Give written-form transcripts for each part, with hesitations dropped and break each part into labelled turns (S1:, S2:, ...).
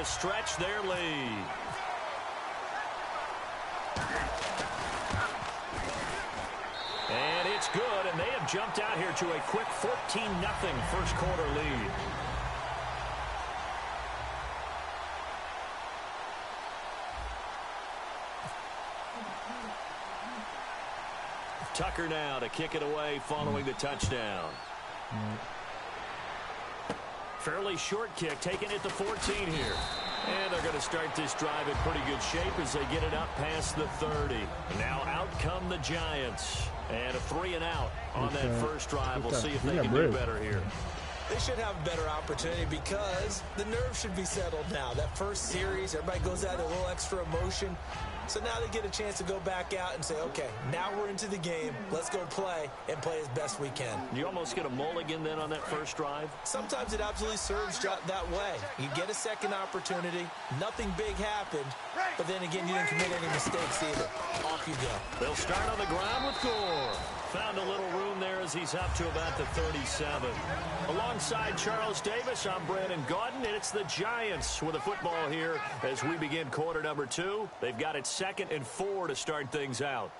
S1: to stretch their lead. And it's good, and they have jumped out here to a quick 14-0 first quarter lead. Tucker now to kick it away following the touchdown. Fairly short kick, taking it to 14 here. And they're going to start this drive in pretty good shape as they get it up past the 30. Now out come the Giants. And a 3-and-out on that first drive. We'll see if they can do better here.
S2: They should have a better opportunity because the nerves should be settled now. That first series, everybody goes out a little extra emotion. So now they get a chance to go back out and say, okay, now we're into the game. Let's go play and play as best we can.
S1: You almost get a mulligan then on that first drive?
S2: Sometimes it absolutely serves that way. You get a second opportunity. Nothing big happened. But then again, you didn't commit any mistakes either. Off you go.
S1: They'll start on the ground with Gore. Found a little room there as he's up to about the 37. Alongside Charles Davis, I'm Brandon Gaudin, and it's the Giants with a football here as we begin quarter number 2. They've got it 2nd and 4 to start things out.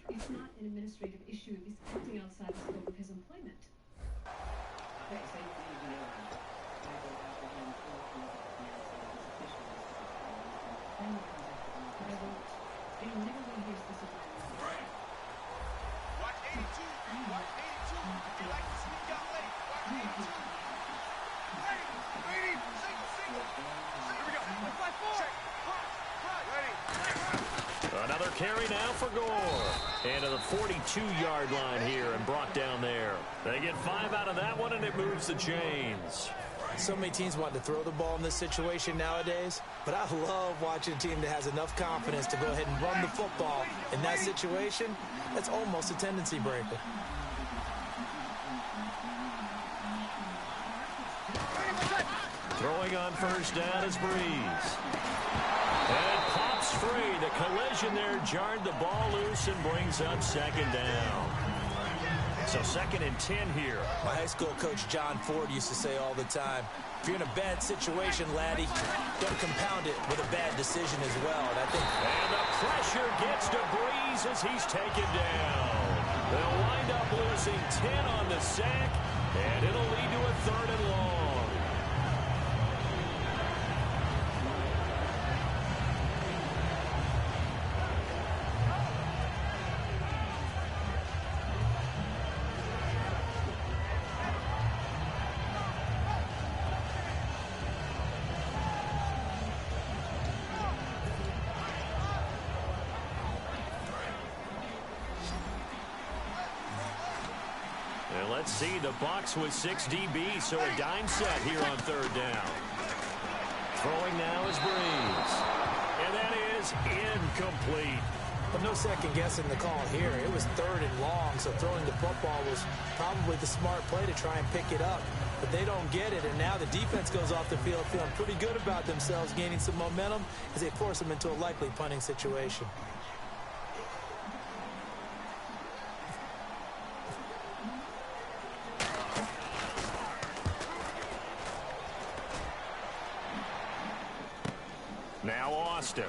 S3: It's not an administrative issue. He's acting outside the scope of his employment.
S4: Watch 82. Watch 82. They like to sneak out late. Watch 82. Ready. Single. Here we go. 1-5-4. Check. Ready.
S1: Another carry now for Gore. And to the 42-yard line here and brought down there. They get 5 out of that one, and it moves the chains.
S2: So many teams want to throw the ball in this situation nowadays, but I love watching a team that has enough confidence to go ahead and run the football. In that situation, that's almost a tendency breaker.
S1: Throwing on first down is Breeze. And pops free. The collision there jarred the ball loose and brings up 2nd down. So 2nd and 10 here.
S2: My high school coach John Ford used to say all the time, if you're in a bad situation, laddie, don't compound it with a bad decision as well.
S1: And the pressure gets to Breeze as he's taken down. They'll wind up losing 10 on the sack, and it'll lead to a 3rd and long. Let's see, the Bucs with 6 DBs, so a dime set here on 3rd down. Throwing now is Breeze. And that is incomplete.
S2: But no second guessing the call here. It was 3rd and long, so throwing the football was probably the smart play to try and pick it up. But they don't get it, and now the defense goes off the field feeling pretty good about themselves, gaining some momentum as they force them into a likely punting situation.
S1: Now Austin.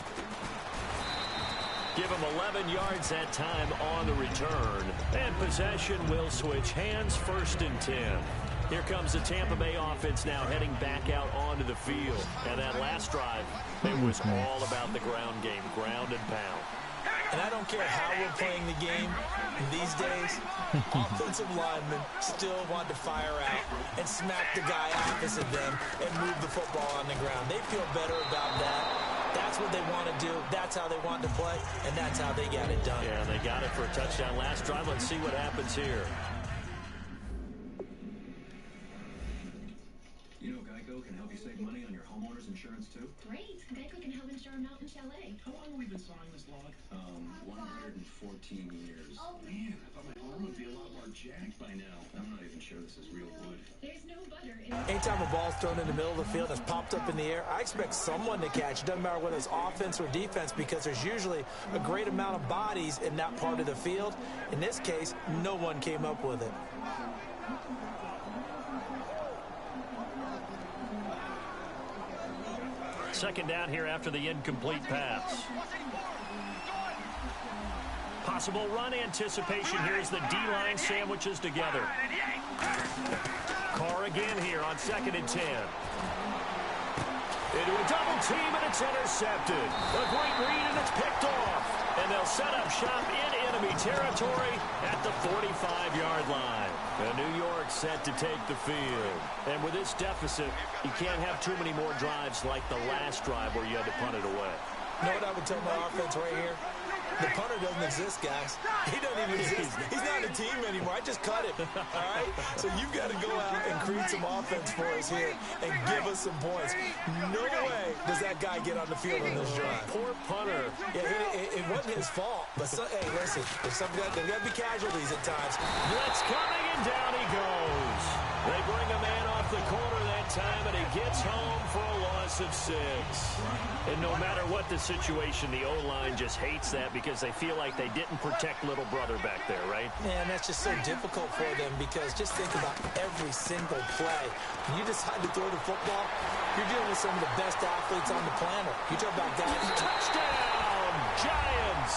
S1: Give him 11 yards that time on the return. And possession will switch hands, 1st and 10. Here comes the Tampa Bay offense now heading back out onto the field. And that last drive, it was all about the ground game, ground and pound.
S2: And I don't care how we're playing the game these days, offensive linemen still want to fire out and smack the guy opposite them and move the football on the ground. They feel better about that. That's what they want to do. That's how they want to play, and that's how they got it done.
S1: Yeah, they got it for a touchdown last drive. Let's see what happens here.
S5: You know Geico can help you save money on your homeowner's insurance, too?
S3: Great. Geico can help insure our mountain chalet.
S5: How long have we been sawing this log? 104 14 years. Man, I thought my arm would be a lot more jacked by now. I'm not even sure this is real wood.
S3: There's no butter in
S2: Anytime a ball's thrown in the middle of the field and it's popped up in the air, I expect someone to catch. It doesn't matter whether it's offense or defense because there's usually a great amount of bodies in that part of the field. In this case, no one came up with it.
S1: Second down here after the incomplete pass. Possible run anticipation here as the D-line sandwiches together. Carr again here on 2nd and 10. Into a double team, and it's intercepted. A great read, and it's picked off. And they'll set up shop in enemy territory at the 45-yard line. And New York set to take the field. And with this deficit, you can't have too many more drives like the last drive where you had to punt it away.
S2: You know what I would tell my offense right here? The punter doesn't exist, guys. He doesn't even exist. He's not a team anymore. I just cut him, all right? So you've got to go out and create some offense for us here and give us some points. No way does that guy get on the field on this drive.
S1: Poor punter.
S2: Yeah, it wasn't his fault. But, hey, listen, there's got to be casualties at times.
S1: Blitz coming, and down he goes. They bring a man off the corner that time, and he gets home for a loss of 6. And no matter what the situation, the O-line just hates that because they feel like they didn't protect little brother back there, right?
S2: Man, that's just so difficult for them because just think about every single play. When you decide to throw the football, you're dealing with some of the best athletes on the planet. You talk about guys.
S1: Touchdown, Giants!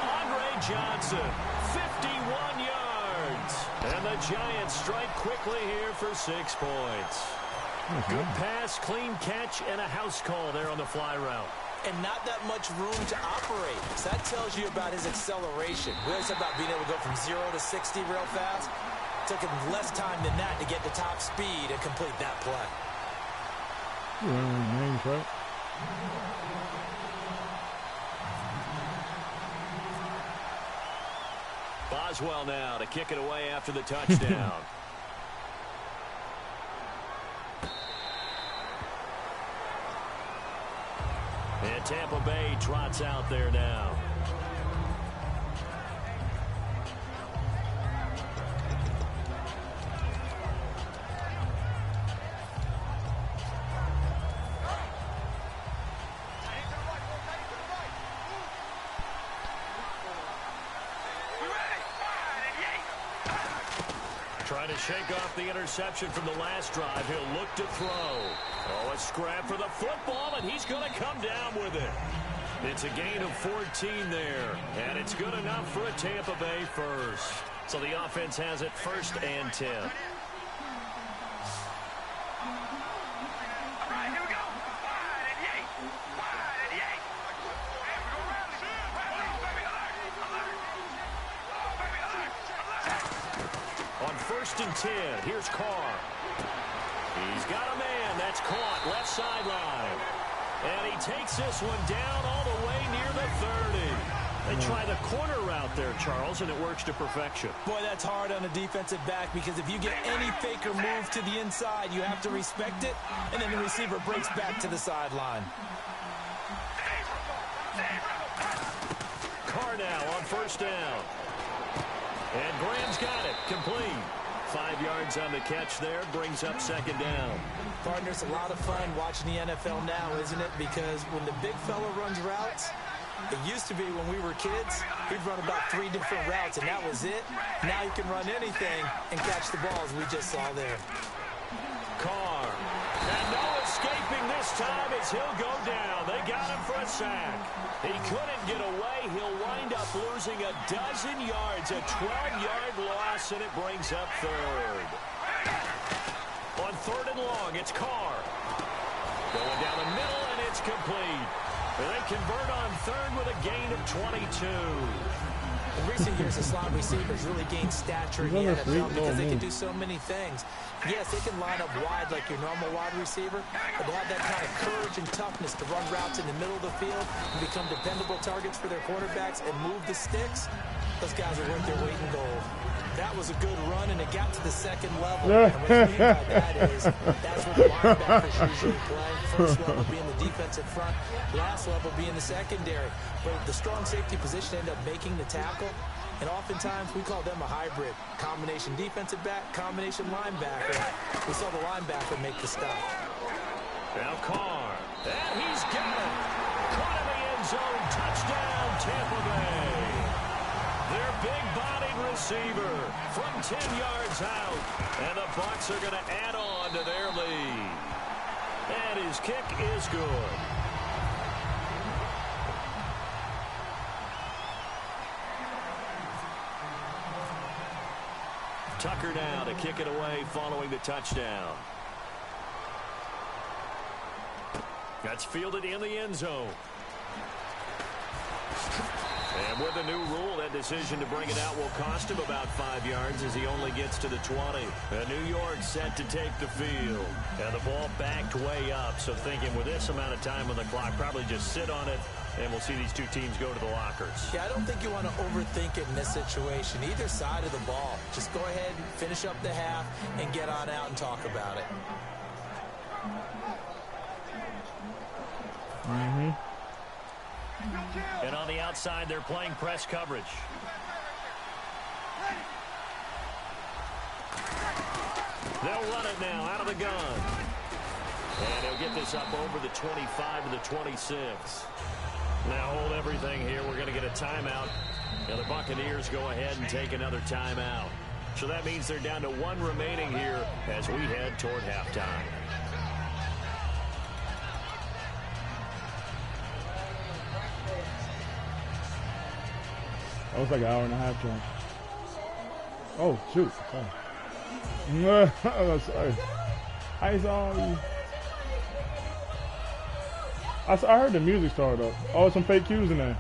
S1: Andre Johnson, 51 yards. And the Giants strike quickly here for 6 points. Good pass, clean catch, and a house call there on the fly route.
S2: And not that much room to operate. So that tells you about his acceleration. We always talk about being able to go from 0 to 60 real fast. It took him less time than that to get to top speed and complete that play.
S6: Right.
S1: Boswell now to kick it away after the touchdown. And Tampa Bay trots out there now. Trying to shake off the interception from the last drive. He'll look to throw. Oh, a scrap for the football, and he's going to come down with it. It's a gain of 14 there, and it's good enough for a Tampa Bay first. So the offense has it 1st and 10. On 1st and 10, here's Carr. He's got a man that's caught left sideline. And he takes this one down all the way near the 30. They try the corner route there, Charles, and it works to perfection.
S2: Boy, that's hard on a defensive back because if you get any fake or move to the inside, you have to respect it, and then the receiver breaks back to the sideline.
S1: Carr now on 1st down. And Graham's got it. Complete. 5 yards on the catch there. Brings up 2nd down.
S2: Partner, it's a lot of fun watching the NFL now, isn't it? Because when the big fella runs routes, it used to be when we were kids, he'd run about 3 different routes, and that was it. Now he can run anything and catch the balls we just saw there.
S1: Carr. And no escaping this time as he'll go down. They got him for a sack. He couldn't get away. He'll wind up losing a dozen yards, a 12-yard loss, and it brings up 3rd. On 3rd and long, it's Carr. Going down the middle, and it's complete. And they convert on 3rd with a gain of 22.
S2: In recent years, the slot receivers really gained stature in the NFL because they can do so many things. Yes, they can line up wide like your normal wide receiver, but they have that kind of courage and toughness to run routes in the middle of the field and become dependable targets for their quarterbacks and move the sticks. Those guys are worth their weight in gold. That was a good run, and it got to the second level. And what I mean by that is that's where the linebackers usually play. First level being the defensive front, last level being the secondary. But the strong safety position ended up making the tackle, and oftentimes we call them a hybrid. Combination defensive back, combination linebacker. We saw the linebacker make the stop.
S1: Now Carr, and he's got it. Caught in the end zone, touchdown Tampa Bay. Their big-bodied receiver from 10 yards out. And the Bucs are going to add on to their lead. And his kick is good. Tucker now to kick it away following the touchdown. That's fielded in the end zone. And with the new rule, that decision to bring it out will cost him about 5 yards as he only gets to the 20. And New York set to take the field. And the ball backed way up, so thinking with this amount of time on the clock, probably just sit on it, and we'll see these two teams go to the lockers.
S2: Yeah, I don't think you want to overthink it in this situation. Either side of the ball. Just go ahead, finish up the half, and get on out and talk about it.
S6: Mm-hmm.
S1: And on the outside, they're playing press coverage. They'll run it now out of the gun. And he'll get this up over the 25 to the 26. Now hold everything here. We're going to get a timeout. And the Buccaneers go ahead and take another timeout. So that means they're down to one remaining here as we head toward halftime.
S6: That was like an hour and a half, John. Oh, shoot. Sorry. Sorry. I saw you. I heard the music start up. Oh, some fake cues in there.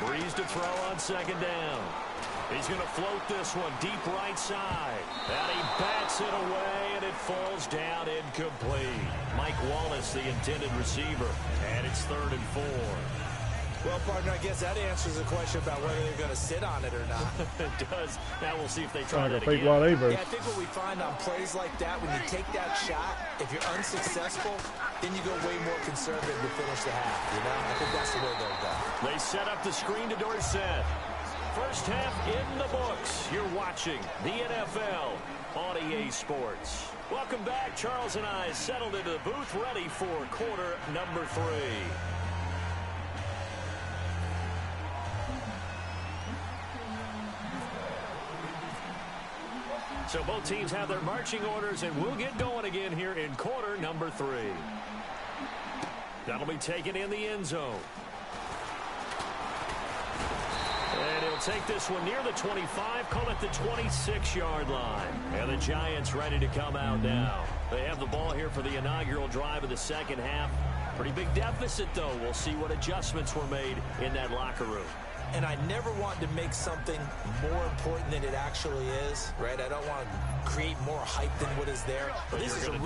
S1: Breeze to throw on second down. He's going to float this one deep right side. And he bats it away, and it falls down incomplete. Mike Wallace, the intended receiver. And it's 3rd and 4.
S2: Well, partner, I guess that answers the question about whether they're going to sit on it or not.
S1: It does. Now we'll see if they try
S6: like
S1: that
S6: a fake
S1: again.
S6: Wild Averse.
S2: Yeah, I think what we find on plays like that, when you take that shot, if you're unsuccessful, then you go way more conservative to finish the half, you know? I think that's the way they'll go.
S1: They set up the screen to Dorsett. First half in the books. You're watching the NFL on EA Sports. Welcome back. Charles and I settled into the booth, ready for quarter number 3. So both teams have their marching orders, and we'll get going again here in quarter number 3. That'll be taken in the end zone. And he'll take this one near the 25, call it the 26-yard line. And the Giants ready to come out now. They have the ball here for the inaugural drive of the second half. Pretty big deficit, though. We'll see what adjustments were made in that locker room.
S2: And I never want to make something more important than it actually is, right? I don't want to create more hype than what is there.
S1: But
S2: this is
S1: I'm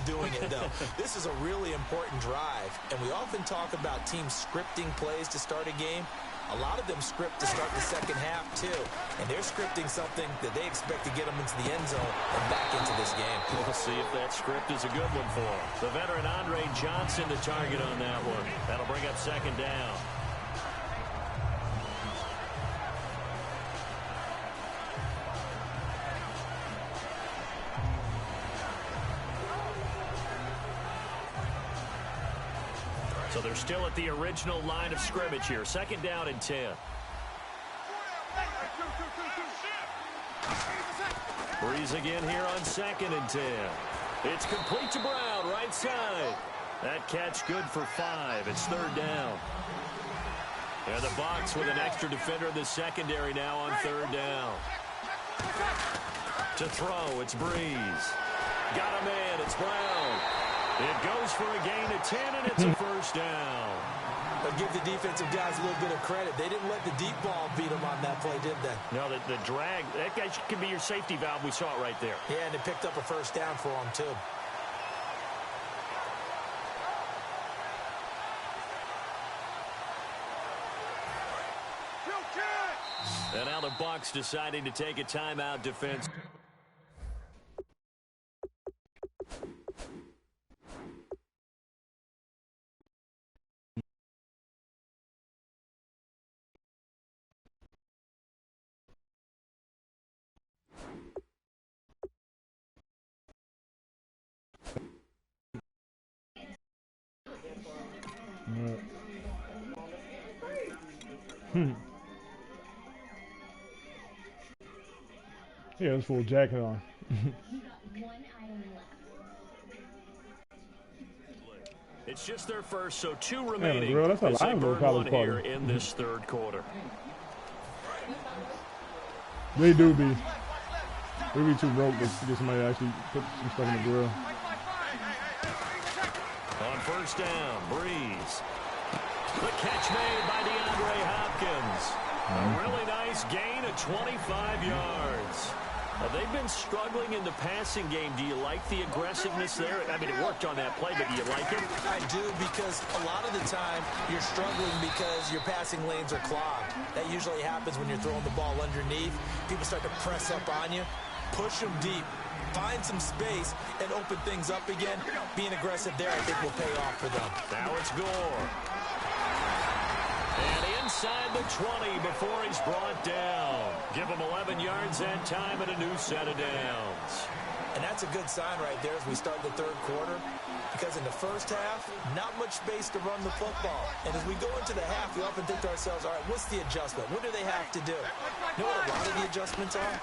S2: doing it, though. This is a really important drive. And we often talk about teams scripting plays to start a game. A lot of them script to start the second half, too. And they're scripting something that they expect to get them into the end zone and back into this game.
S1: We'll see if that script is a good one for them. The veteran Andre Johnson, the target on that one. That'll bring up second down. So they're still at the original line of scrimmage here. Second down and 10. Breeze again here on 2nd and 10. It's complete to Brown, right side. That catch good for 5. It's 3rd down. And the Bucs with an extra defender in the secondary now on 3rd down. To throw, it's Breeze. Got a man, it's Brown. It goes for a gain of 10, and it's a first down.
S2: But give the defensive guys a little bit of credit. They didn't let the deep ball beat them on that play, did they?
S1: No, the drag, that guy could be your safety valve. We saw it right there.
S2: Yeah, and it picked up a first down for him, too.
S1: And now the Bucs deciding to take a timeout defense.
S6: Yeah, it's full jacket on.
S1: It's just their first, so 2 remaining.
S6: Bro, that's a
S1: as they
S6: lot of
S1: burn one
S6: college
S1: here
S6: party.
S1: in this third quarter.
S6: They do be. We be too broke to get somebody to actually put some stuff in the grill.
S1: On first down, Breeze. The catch made by DeAndre Hopkins. A really nice gain of 25 yards. They've been struggling in the passing game. Do you like the aggressiveness there? I mean, it worked on that play, but do you like it?
S2: I do, because a lot of the time you're struggling because your passing lanes are clogged. That usually happens when you're throwing the ball underneath. People start to press up on you. Push them deep. Find some space and open things up again. Being aggressive there, I think, will pay off for them.
S1: Now it's Gore. And inside the 20 before he's brought down. Give him 11 yards that time and a new set of downs.
S2: And that's a good sign right there as we start the third quarter, because in the first half, not much space to run the football. And as we go into the half, we often think to ourselves, all right, what's the adjustment? What do they have to do? You know what a lot of the adjustments are?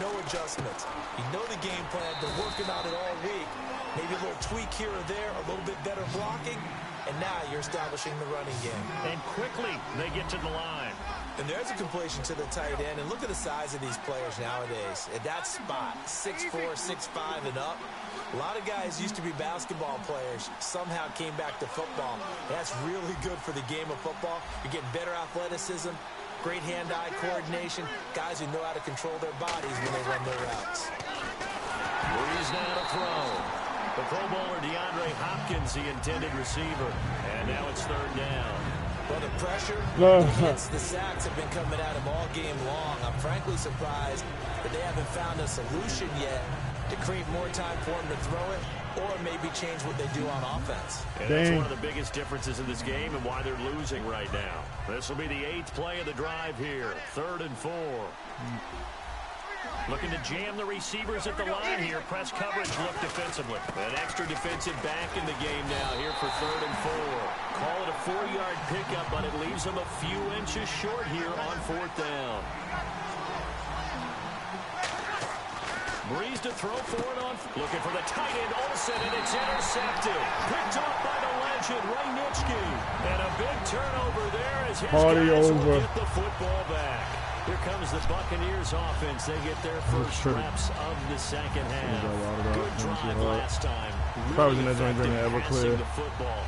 S2: No adjustments. You know the game plan, been working on it all week. Maybe a little tweak here or there, a little bit better blocking, and now you're establishing the running game.
S1: And quickly, they get to the line.
S2: And there's a completion to the tight end. And look at the size of these players nowadays. At that spot, 6'4", 6'5", and up. A lot of guys used to be basketball players, somehow came back to football. That's really good for the game of football. You're getting better athleticism, great hand-eye coordination, guys who know how to control their bodies when they run their routes.
S1: Breeze now to throw. The Pro Bowler DeAndre Hopkins, the intended receiver. And now it's third down.
S2: Well, the pressure, the hits, the sacks have been coming at him all game long. I'm frankly surprised that they haven't found a solution yet to create more time for him to throw it, or maybe change what they do on offense.
S1: And that's one of the biggest differences in this game and why they're losing right now. This will be the 8th play of the drive here. 3rd and 4. Looking to jam the receivers at the line here. Press coverage, look defensively. An extra defensive back in the game now here for 3rd and 4. Call it a 4-yard pickup, but it leaves them a few inches short here on 4th down. Breeze to throw for it on. Looking for the tight end, Olsen, and it's intercepted. Picked up by the legend, Ray Nitschke. And a big turnover there as his guys will get the football back. Here comes the Buccaneers offense. They get their first reps of the second half. Good drive last time. Really effective passing the football.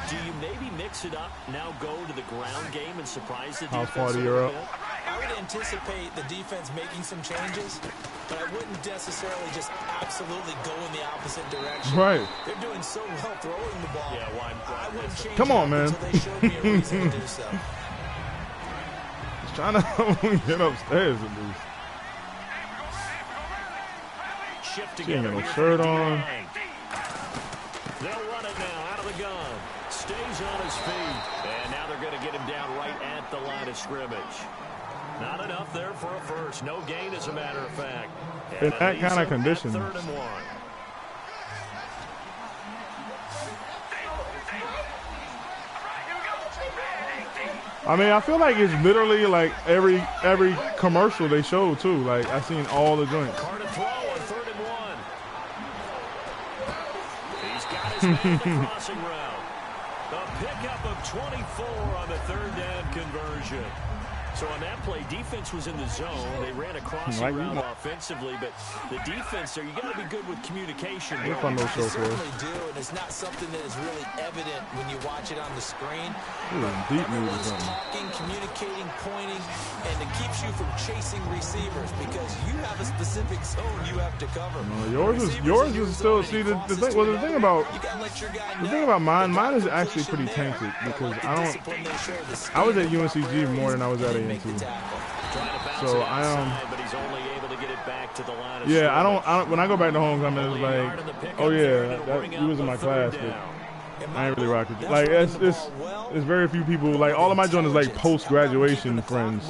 S1: Do you maybe mix it up, now go to the ground game and surprise the defense a little bit?
S2: I would anticipate the defense making some changes, but I wouldn't necessarily just absolutely go in the opposite direction.
S6: Right.
S2: They're doing so well throwing the ball.
S1: Yeah, why
S2: I wouldn't change
S6: Come on, man.
S2: until they showed me a reason to do so.
S6: He's trying to get upstairs at least.
S1: Shift
S6: She ain't
S1: together
S6: got no
S1: here
S6: shirt
S1: for
S6: on.
S1: Lang. They'll run it now out of the gun. Stays on his feet. And now they're going to get him down right at the line of scrimmage. Not enough there for a first. No gain, as a matter of fact.
S6: In that kind of condition.
S1: 3rd and 1.
S6: I mean, I feel like it's literally like every commercial they show too. Like I seen all the joints.
S1: Carr to throw on 3rd and 1. He's got his man the crossing route. A pickup of 24 on the 3rd down conversion. So on that play, defense was in the zone. They ran a crossing route offensively, but the defense there, you got to be good with communication.
S2: You certainly do, and it's not something that is really evident when you watch it on the screen. Everyone's talking, communicating, pointing, and it keeps you from chasing receivers because you have a specific zone you have to cover.
S6: Yours is still. See, the thing about mine is actually pretty tainted because I was at UNCG more than I was at A&T. So yeah, I don't. When I go back to homecoming, it's like, oh yeah, he was in my class, but I ain't really rocking. Like it's very few people. Like all of my joints is like post graduation friends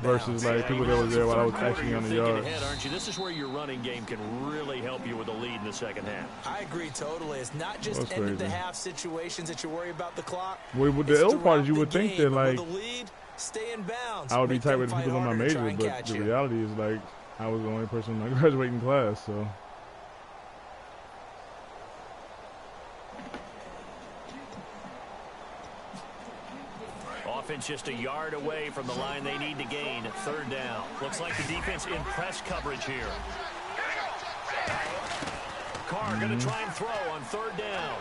S6: versus like people that was there while I was actually on the yard.
S1: This is where your running game can really help you with a lead in the second half.
S2: I agree totally. It's not just end of the half situations that you worry about the clock.
S6: Well, with the ill part is you would think that like
S2: stay in bounds.
S6: I would be tight with the people in my major, but the reality is like I was the only person in my graduating class, so.
S1: Offense just a yard away from the line they need to gain. Third down. Looks like the defense in press coverage here. Carr going to try and throw on third down.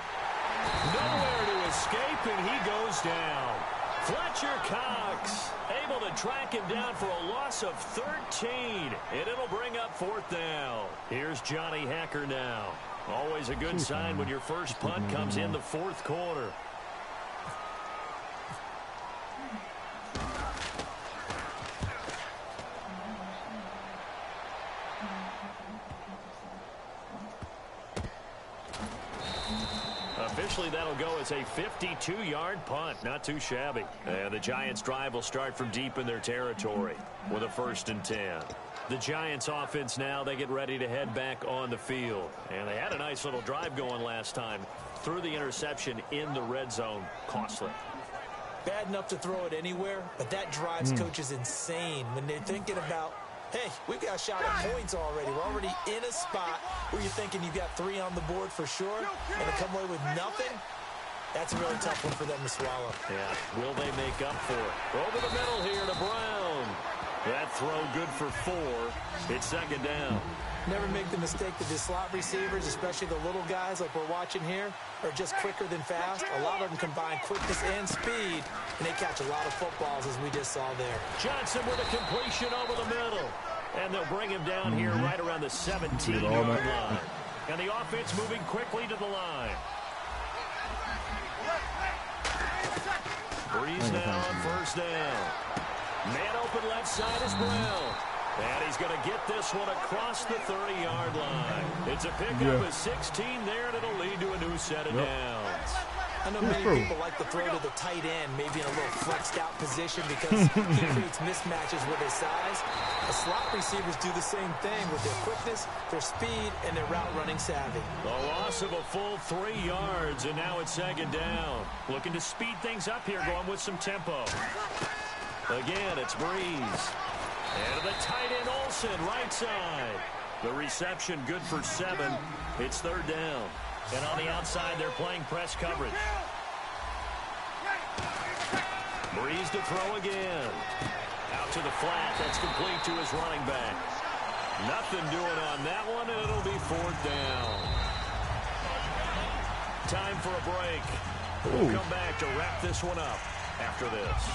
S1: Nowhere to escape, and he goes down. Fletcher Cox able to track him down for a loss of 13, and it'll bring up fourth down. Here's Johnny Hacker now. Always a good sign when your first punt comes in the fourth quarter. Officially, that'll go as a 52-yard punt. Not too shabby. And the Giants' drive will start from deep in their territory with a 1st and 10. The Giants' offense now, they get ready to head back on the field. And they had a nice little drive going last time. Threw the interception in the red zone. Costly.
S2: Bad enough to throw it anywhere, but that drives coaches insane when they're thinking about, hey, we've got a shot at points already. We're already in a spot where you're thinking you've got 3 on the board for sure, and to come away with nothing, that's a really tough one for them to swallow.
S1: Yeah, will they make up for it? Over the middle here to Brown. That throw good for 4. It's second down.
S2: Never make the mistake that the slot receivers, especially the little guys like we're watching here, are just quicker than fast. A lot of them combine quickness and speed, and they catch a lot of footballs, as we just saw there.
S1: Johnson with a completion over the middle. And they'll bring him down here right around the 17-yard line. And the offense moving quickly to the line. Breeze now on first down. Man open left side is Brown. And he's going to get this one across the 30-yard line. It's a pickup of 16 there, and it'll lead to a new set of downs.
S2: I know many people like to throw to the tight end, maybe in a little flexed out position because he creates mismatches with his size. The slot receivers do the same thing with their quickness, their speed, and their route running savvy.
S1: A loss of a full 3 yards, and now it's second down. Looking to speed things up here, going with some tempo. Again, it's Breeze. And the tight end Olsen, right side. The reception good for 7. It's third down. And on the outside, they're playing press coverage. Breeze to throw again. Out to the flat. That's complete to his running back. Nothing doing on that one, and it'll be fourth down. Time for a break. We'll come back to wrap this one up after this.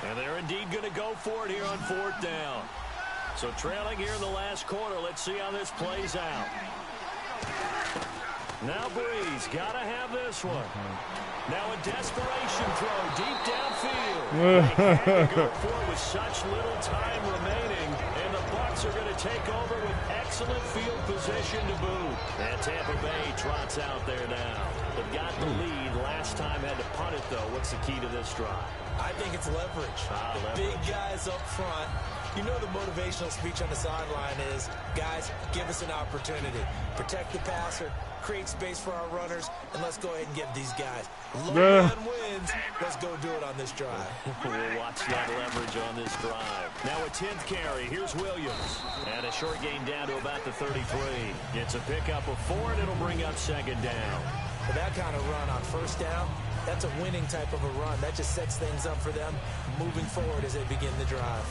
S1: And they're indeed going to go for it here on fourth down. So trailing here in the last quarter. Let's see how this plays out. Now Breeze, got to have this one. Now a desperation throw deep downfield. They had to go for it with such little time remaining. And the Bucs are going to take over with excellent field position to boot. And Tampa Bay trots out there now. They've got the lead. Last time had to punt it, though. What's the key to this drive?
S2: I think it's leverage. The big guys up front. You know the motivational speech on the sideline is, guys, give us an opportunity. Protect the passer, create space for our runners, and let's go ahead and give these guys. Low man wins. Let's go do it on this drive.
S1: We'll watch that leverage on this drive. Now a 10th carry. Here's Williams. And a short gain down to about the 33. Gets a pickup of 4, and it'll bring up second down.
S2: For that kind of run on first down, that's a winning type of a run. That just sets things up for them moving forward as they begin the drive.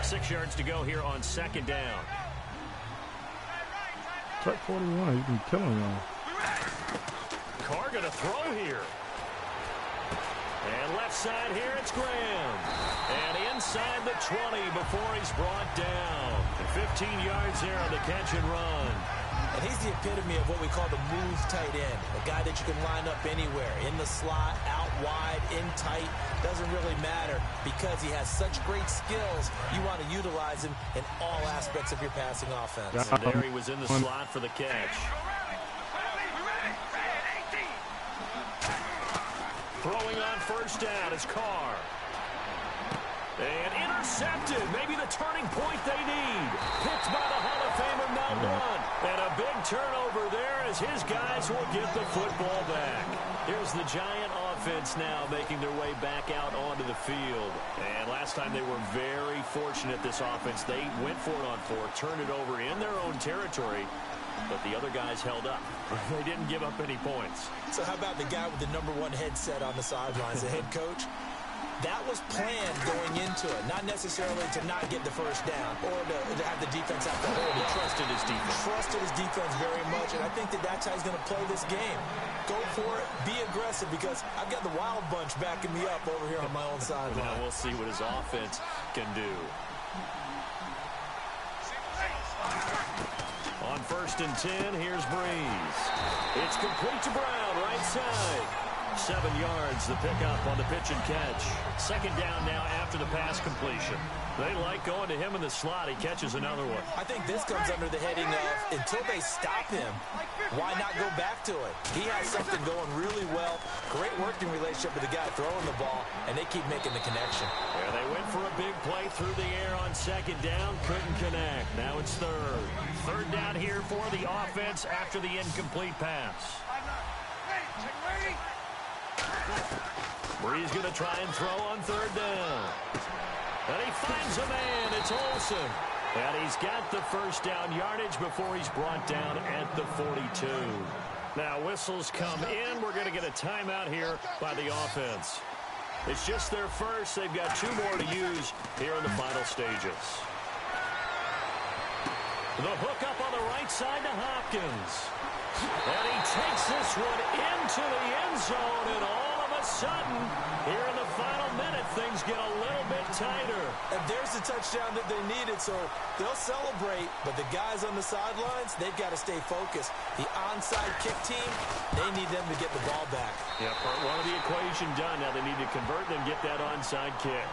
S1: 6 yards to go here on second down.
S6: Truck 41, you can kill him now.
S1: Carr going to throw here. And left side here, it's Graham. And inside the 20 before he's brought down. And 15 yards there on the catch and run.
S2: And he's the epitome of what we call the move tight end. A guy that you can line up anywhere. In the slot, out wide, in tight. Doesn't really matter because he has such great skills. You want to utilize him in all aspects of your passing offense.
S1: And there he was in the slot for the catch. Throwing on first down is Carr. And intercepted. Maybe the turning point they need. Picked by the Hall of Famer Mel Blount. And a big turnover there as his guys will get the football back. Here's the Giant offense now making their way back out onto the field. And last time they were very fortunate, this offense. They went for it on 4, turned it over in their own territory. But the other guys held up. They didn't give up any points.
S2: So how about the guy with the #1 headset on the sidelines, the head coach? That was planned going into it, not necessarily to not get the first down or to have the defense have to hold.
S1: He trusted his defense.
S2: Trusted his defense very much, and I think that's how he's going to play this game. Go for it, be aggressive, because I've got the Wild Bunch backing me up over here on my own sideline.
S1: Now we'll see what his offense can do. On 1st and 10, here's Breeze. It's complete to Brown, right side. 7 yards, the pickup on the pitch and catch. Second down now after the pass completion. They like going to him in the slot. He catches another one.
S2: I think this comes under the heading of, until they stop him, why not go back to it? He has something going really well. Great working relationship with the guy throwing the ball, and they keep making the connection.
S1: Yeah, they went for a big play through the air on second down. Couldn't connect. Now it's third. Third down here for the offense after the incomplete pass. Breeze going to try and throw on third down. And he finds a man. It's Olsen. And he's got the first down yardage before he's brought down at the 42. Now whistles come in. We're going to get a timeout here by the offense. It's just their first. They've got 2 more to use here in the final stages. The hook up on the right side to Hopkins. And he takes this one into the end zone, and all of a sudden, here in the final minute, things get a little bit tighter.
S2: And there's the touchdown that they needed, so they'll celebrate, but the guys on the sidelines, they've got to stay focused. The onside kick team, they need them to get the ball back.
S1: Yeah, part 1 of the equation done. Now they need to convert and get that onside kick.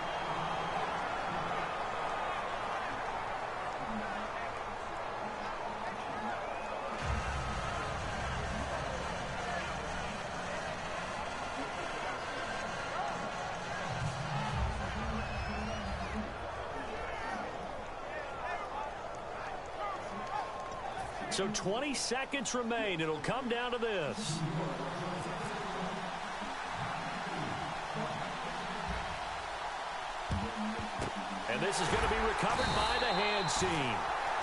S1: So 20 seconds remain. It'll come down to this. And this is going to be recovered by the hands team.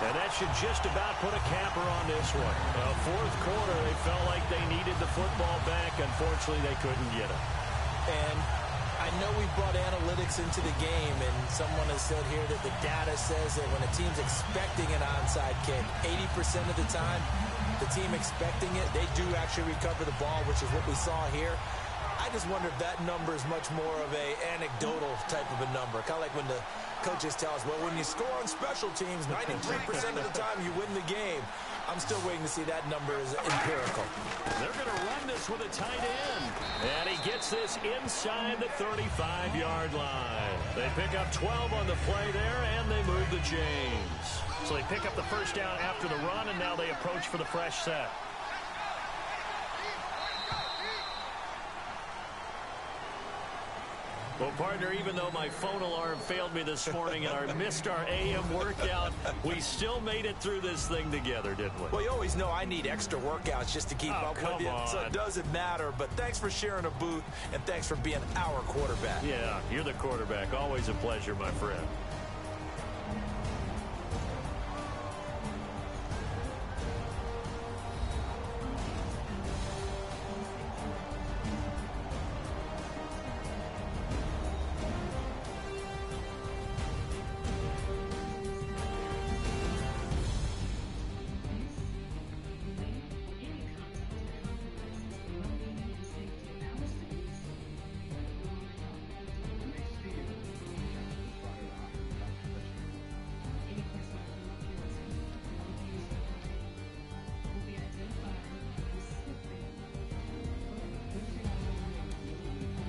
S1: And that should just about put a capper on this one. Fourth quarter, they felt like they needed the football back. Unfortunately, they couldn't get it.
S2: And I know we brought analytics into the game, and someone has said here that the data says that when a team's expecting an onside kick, 80% of the time, the team expecting it, they do actually recover the ball, which is what we saw here. I just wonder if that number is much more of a anecdotal type of a number. Kind of like when the coaches tell us, well, when you score on special teams, 93% of the time you win the game. I'm still waiting to see that number is empirical.
S1: They're going to run this with a tight end. And he gets this inside the 35-yard line. They pick up 12 on the play there, and they move the chains. So they pick up the first down after the run, and now they approach for the fresh set. Well, partner, even though my phone alarm failed me this morning and I missed our AM workout, we still made it through this thing together, didn't we?
S2: Well, you always know I need extra workouts just to keep up with you,
S1: on.
S2: so it doesn't matter. But thanks for sharing a booth, and thanks for being our quarterback.
S1: Yeah, you're the quarterback. Always a pleasure, my friend.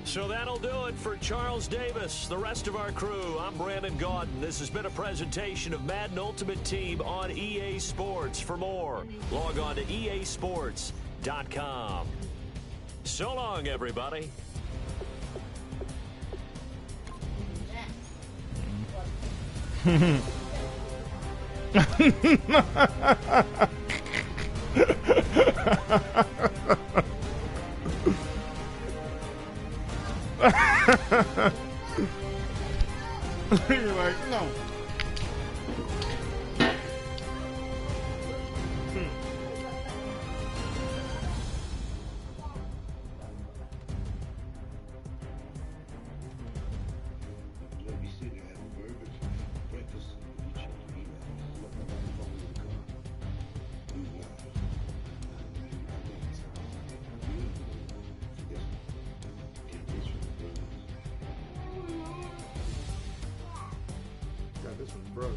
S1: So that'll do it for Charles Davis, the rest of our crew. I'm Brandon Gaudin. This has been a presentation of Madden Ultimate Team on EA Sports. For more, log on to easports.com. So long, everybody.
S6: You're like, no. This one's brothers.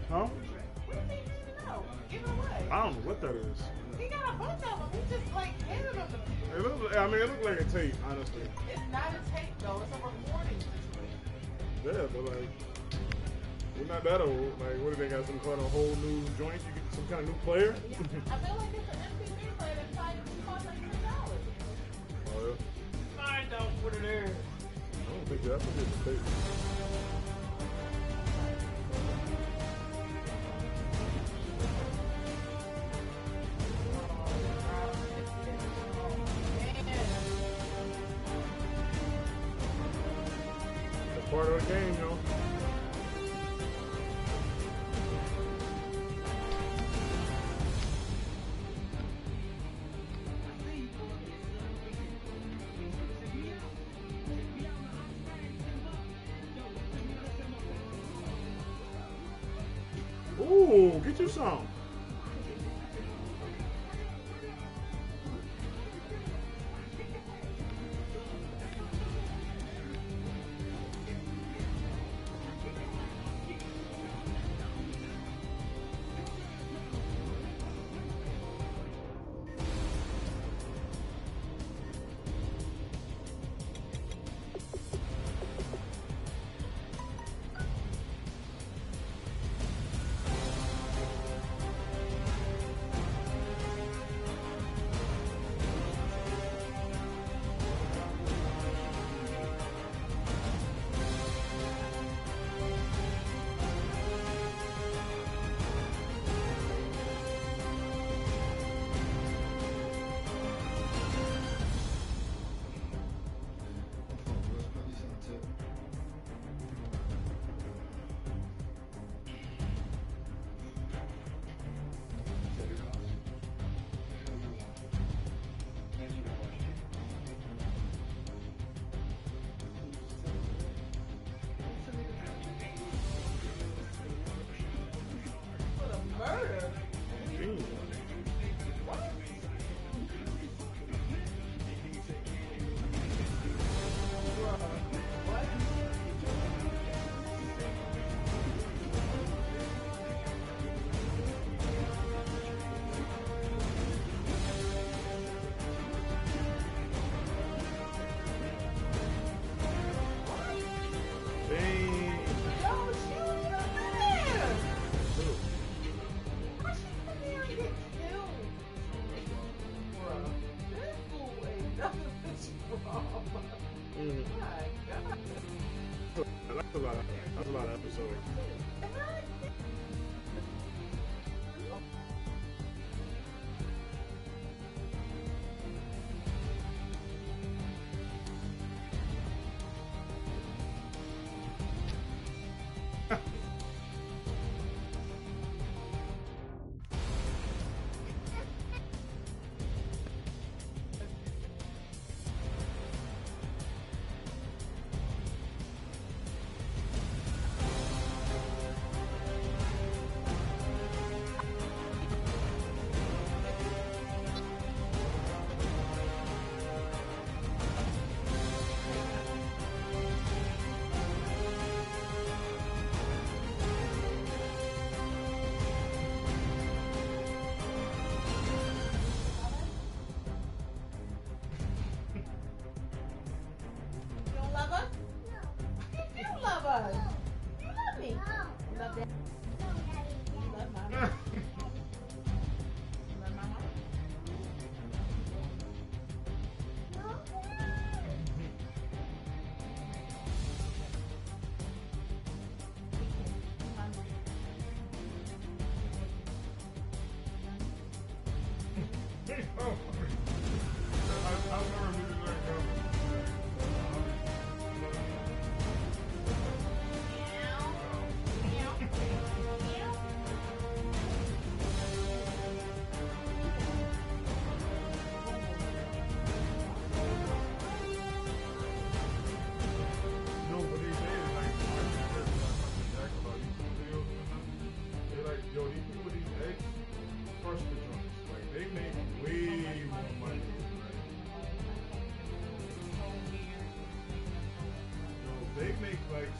S6: Huh? I don't know what that is.
S7: He got a bunch of them. He just like handed them to people.
S6: It looked, I mean, it looked like a tape, honestly.
S7: It's not a tape though. It's a recording situation.
S6: Yeah, but like, we're not that old. Like, what do they got? Some kind of whole new joint? You get some kind of new player?
S7: I feel like it's an MTV player that's tied to $200.
S6: Oh yeah.
S7: Fine, don't put it there.
S6: I don't think that's a good tape. Part of the game, yo. Ooh, get you some.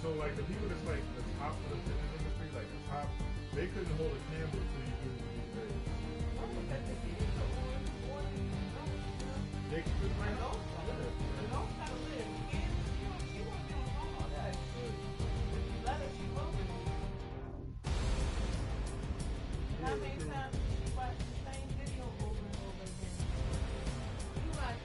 S6: So like the people that's like the top of the fitness industry, like the top, they couldn't hold a candle to you do these days. They could like
S7: How many times did you watch the same video over and over again? You like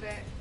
S7: that